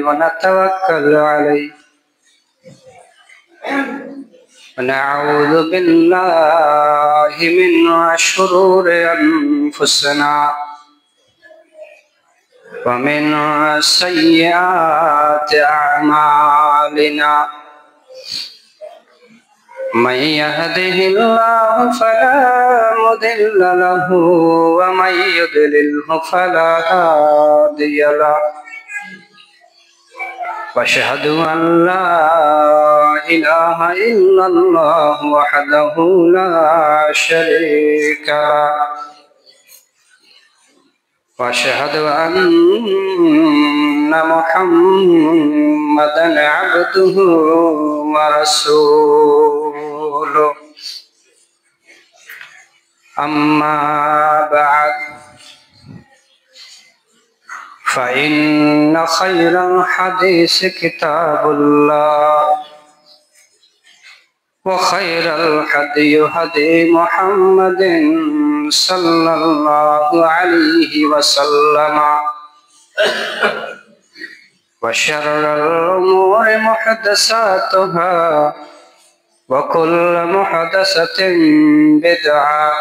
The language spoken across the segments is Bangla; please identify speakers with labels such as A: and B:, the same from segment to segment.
A: ونتوكل عليه ونعوذ بالله من شرور أنفسنا ومن سيئات أعمالنا من يهده الله فلا مضل له ومن يضلله فلا هادي له وأشهد أن لا إله إلا الله وحده لا شريك له وأشهد أن محمدا عبده ورسوله أما بعد فإن خير الحديث كتاب الله وخير الهدي هدي محمد صلى الله عليه وسلم وشر الأمور محدثاتها وكل محدثة بدعة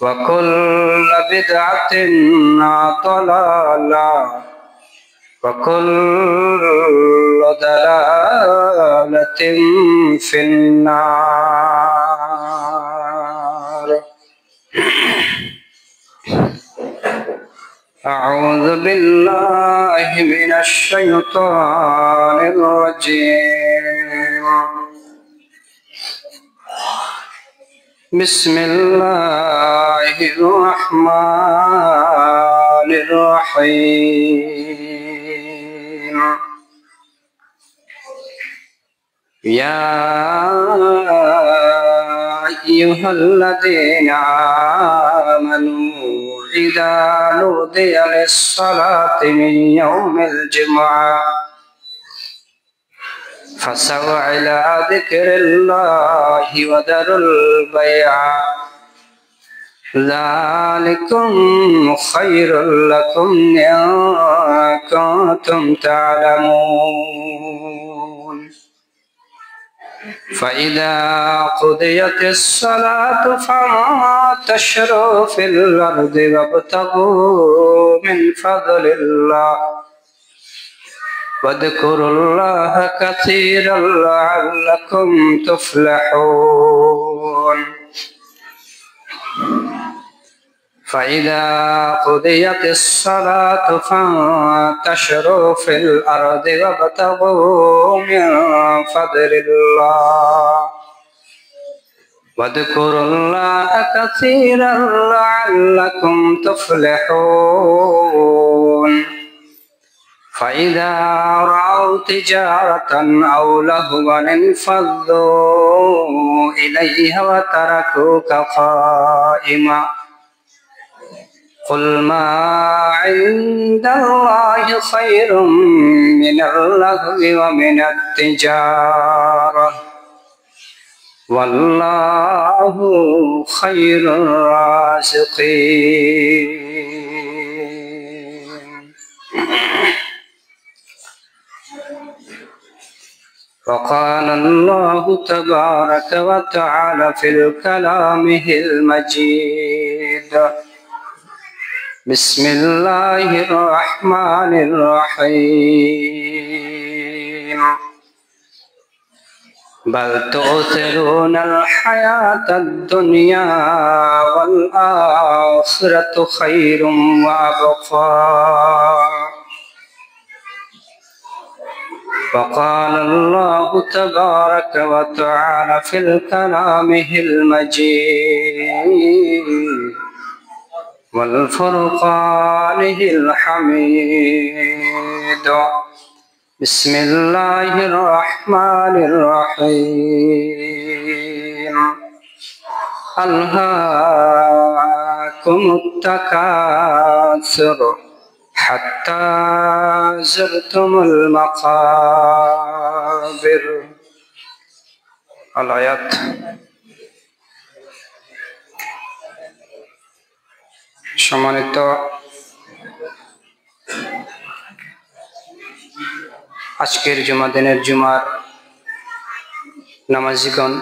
A: وكل بدعة ضلالة وكل ضلالة في النار. أعوذ بالله من الشيطان الرجيم. بسم الله الرحمن الرحيم. يا أيها الذين آمنوا إذا نودي للصلاة من يوم الجمعة فاسعوا إلى ذكر الله وذروا البيع ذلكم خير لكم إن كنتم تعلمون. فإذا قضيت الصلاة فانتشروا في الأرض وابتغوا من فضل الله واذكروا الله كثيرا لعلكم تفلحون. فإذا قضيت الصلاة فانتشروا في الأرض وابتغوا من فضل الله واذكروا الله كثيرا لعلكم تفلحون. فإذا رأوا تجارة أو لهوا انفضوا إليها وتركوك قائما قل ما عند الله خير من اللهو ومن التجارة والله خير الرازقين. وقال الله تبارك وتعالى في كلامه المجيد. بسم الله الرحمن الرحيم. بل تؤثرون الحياة الدنيا والآخرة خير وأبقى. وقال الله تبارك وتعالى في كلامه المجيد والفرقانه الحميد. بسم الله الرحمن الرحيم. ألهاكم التكاثر حتى زرتم المقابر. الآيات. সম্মানিত আজকের জুমা দিনের জুমার নামাজিগণ,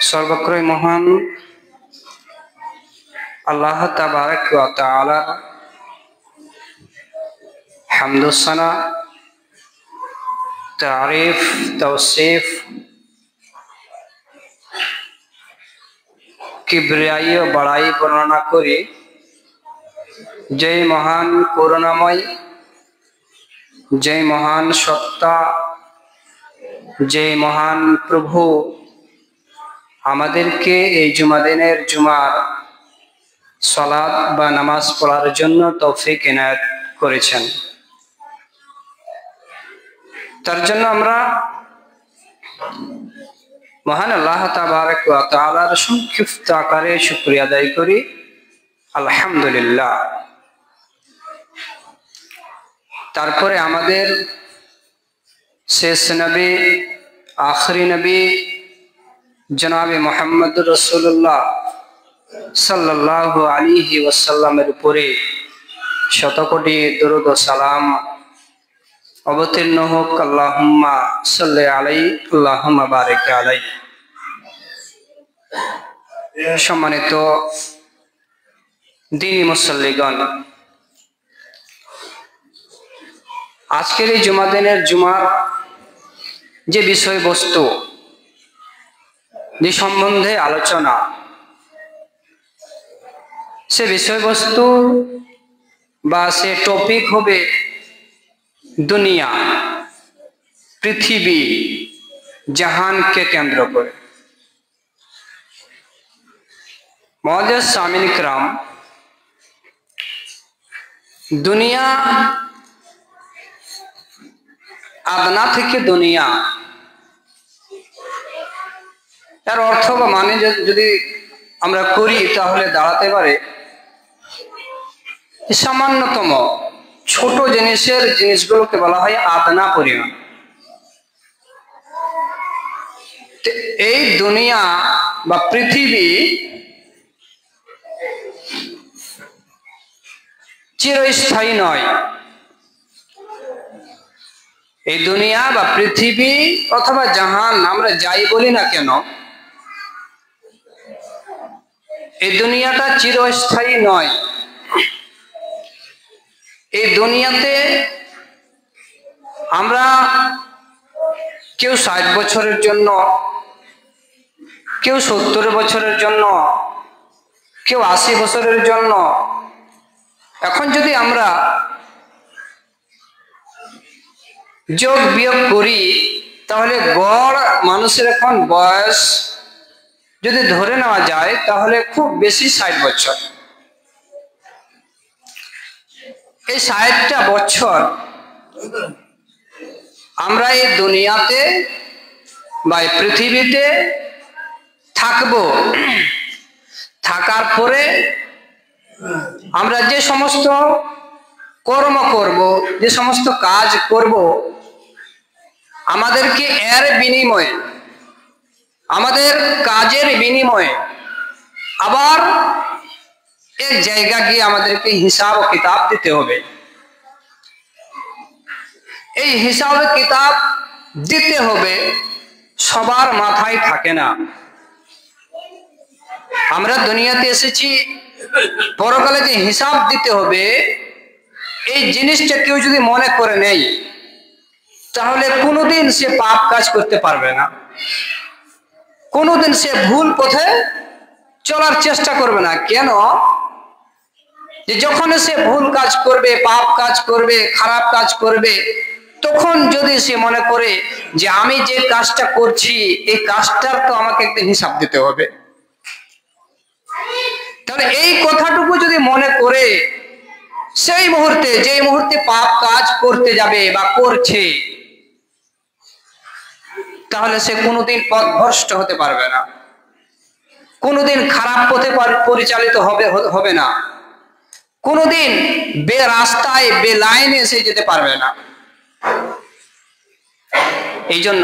A: সর্বক্রয় মহান আল্লাহ তাবারক ওয়া তাআলা হামদ ও সানা, তারিফ, তৌসিফ, কিবরিয়াই ও বড়াই বর্ণনা করি যে মহান করুণাময়, যে মহান সত্তা, যে মহান প্রভু আমাদেরকে এই জুমা দিনের জুমার সালাত বা নামাজ পড়ার জন্য তৌফিক ইনায়াত করেছেন। তার জন্য আমরা মহান আল্লাহ তাবারক ওয়া তাআলার সংক্ষিপ্ত আকারে শুকরিয়া আদায় করি, আলহামদুলিল্লাহ। তারপরে আমাদের শেষ নবী, আখরি নবী জনাবে মুহাম্মদুর রাসূলুল্লাহ সাল্লাল্লাহু আলাইহি ওয়াসাল্লামের উপরে শতকোটি দরুদ ও সালাম অবতীর্ণ হোক। আল্লাহুম্মা সাল্লি আলাইহি আল্লাহুম্মা বারিক আলাইহি। সম্মানিত দ্বীনী মুসল্লিগণ, আজকের এই জুমা দিনের জুমার যে বিষয়বস্তু, যে সম্বন্ধে আলোচনা, সে বিষয়বস্তু বা সে টপিক হবে দুনিয়া, পৃথিবী, জাহানকে কেন্দ্র করে। মুআজ্জাজ সামিন ইকরাম, দুনিয়া, আদনা থেকে দুনিয়া, এর অর্থ বা মানে যদি আমরা করি তাহলে দাঁড়াতে পারে সামান্যতম ছোট জিনিসগুলোকে বলা হয় আদনা পরিমাণ। এই দুনিয়া বা পৃথিবী চিরস্থায়ী নয়। এই দুনিয়া বা পৃথিবী অথবা জাহান, আমরা যাই বলি না কেন, এই দুনিয়াটা চিরস্থায়ী নয়। এই দুনিয়াতে আমরা কেউ 60 বছরের জন্য, কেউ 70 বছরের জন্য, কেউ 80 বছরের জন্য। এখন যদি আমরা যোগ বিয়োগ করি তাহলে গড় মানুষের এখন বয়স যদি ধরে নেওয়া যায় তাহলে খুব বেশি 60 বছর। এই 60টা বছর আমরা এই দুনিয়াতে বা এই পৃথিবীতে থাকবো। থাকার পরে আমরা যে সমস্ত কর্ম করব, যে সমস্ত কাজ করব, আমাদেরকে এর বিনিময়ে, আমাদের কাজের বিনিময়ে আবার এক জায়গা গিয়ে আমাদেরকে হিসাব ও কিতাব দিতে হবে। এই হিসাব কিতাব দিতে হবে সবার মাথায় থাকে না। আমরা দুনিয়াতে এসেছি, পরকালে যে হিসাব দিতে হবে এই জিনিসটা কেউ যদি মনে করে নেয় তাহলে কোনোদিন সে পাপ কাজ করতে পারবে না, কোনোদিন সে ভুল পথে চলার চেষ্টা করবে না। কেন? যে যখন সে ভুল কাজ করবে, পাপ কাজ করবে, খারাপ কাজ করবে, তখন যদি সে মনে করে যে আমি যে কাজটা করছি এই কাজটার তো আমাকে একটা হিসাব দিতে হবে, তাহলে এই কথাটুকু যদি মনে করে সেই মুহূর্তে, যে মুহূর্তে পাপ কাজ করতে যাবে বা করছে, তাহলে সে কোনোদিন পথভ্রষ্ট হতে পারবে না, কোনোদিন খারাপ পথে পরিচালিত হবে না, কোনোদিন বেরাস্তায় বেলাইনে এসে যেতে পারবে না। এই জন্য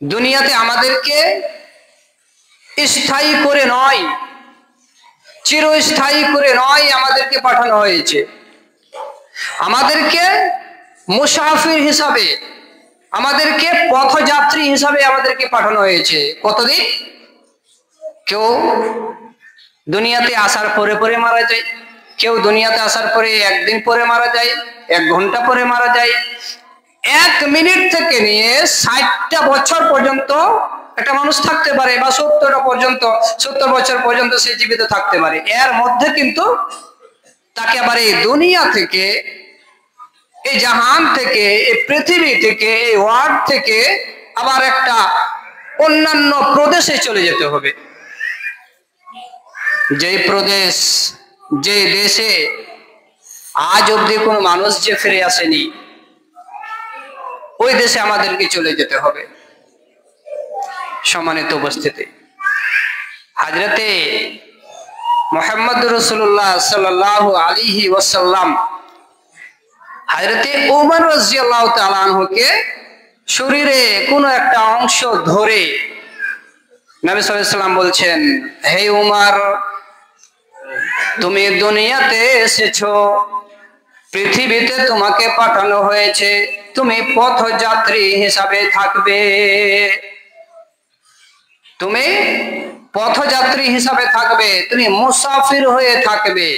A: দুনিয়াতে আমাদেরকে স্থায়ী করে নয়, চিরস্থায়ী করে নয় আমাদেরকে পাঠানো হয়েছে। আমাদেরকে মুসাফির হিসাবে, আমাদেরকে পথযাত্রী হিসাবে আমাদেরকে পাঠানো হয়েছে। কতদিন? কেউ দুনিয়াতে আসার পরে পরে মারা যায়, কেউ দুনিয়াতে আসার পরে একদিন পরে মারা যায়, 1 ঘন্টা পরে মারা যায়। 1 মিনিট থেকে নিয়ে 60টা বছর পর্যন্ত একটা মানুষ থাকতে পারে, বা 70 বছর পর্যন্ত সে জীবিত থাকতে পারে। এর মধ্যে কিন্তু তাকে আবার এই দুনিয়া থেকে, এই জাহান থেকে, এই পৃথিবী থেকে, এই ওয়ার্ল্ড থেকে আবার একটা অন্যান্য প্রদেশে চলে যেতে হবে। যেই প্রদেশ, যে দেশে আজ অব্দি কোনো মানুষ যে ফিরে আসেনি, ওই দেশে আমাদেরকে চলে যেতে হবে। সম্মানিত উপস্থিতি, হযরতে মুহাম্মদ রাসূলুল্লাহ সাল্লাল্লাহু আলাইহি ওয়াসাল্লাম হযরতে উমর রাদিয়াল্লাহু তাআলা আনহুকে শরীরে কোনো একটা অংশ ধরে নবী সাল্লাল্লাহু আলাইহি ওয়াসাল্লাম বলছেন, হে উমর, তুমি দুনিয়াতে এসেছো, পৃথিবীতে তোমাকে পাঠানো হয়েছে, তুমি পথযাত্রী হিসাবে থাকবে, তুমি পথযাত্রী হিসাবে থাকবে, তুমি মুসাফির হয়ে থাকবে।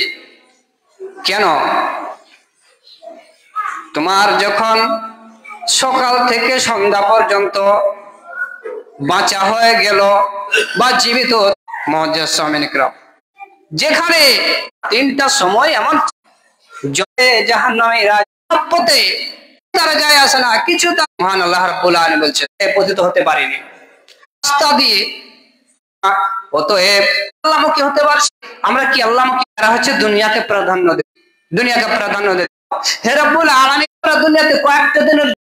A: কেন? তোমার যখন সকাল থেকে সন্ধ্যা পর্যন্ত বাঁচা হয়ে গেল বা জীবিত, মুআজ্জাজ সামিন ইকরাম, যেখানে 3টা সময় এমন জাহান্নামীরা পথে তারা যায় আসে না, কিছু মহান আল্লাহ রাব্বুল আলামিন বলছেন পতিত হতে পারেনি রাস্তা দিয়ে। অতএব আল্লাহমুখী হতে পারছি আমরা কি? আল্লাহমুখী তারা হচ্ছে দুনিয়াকে প্রাধান্য দেয়, দুনিয়াকে প্রাধান্য দেয়। হে রাব্বুল আলামিন দুনিয়াতে কয়েকটা দিনের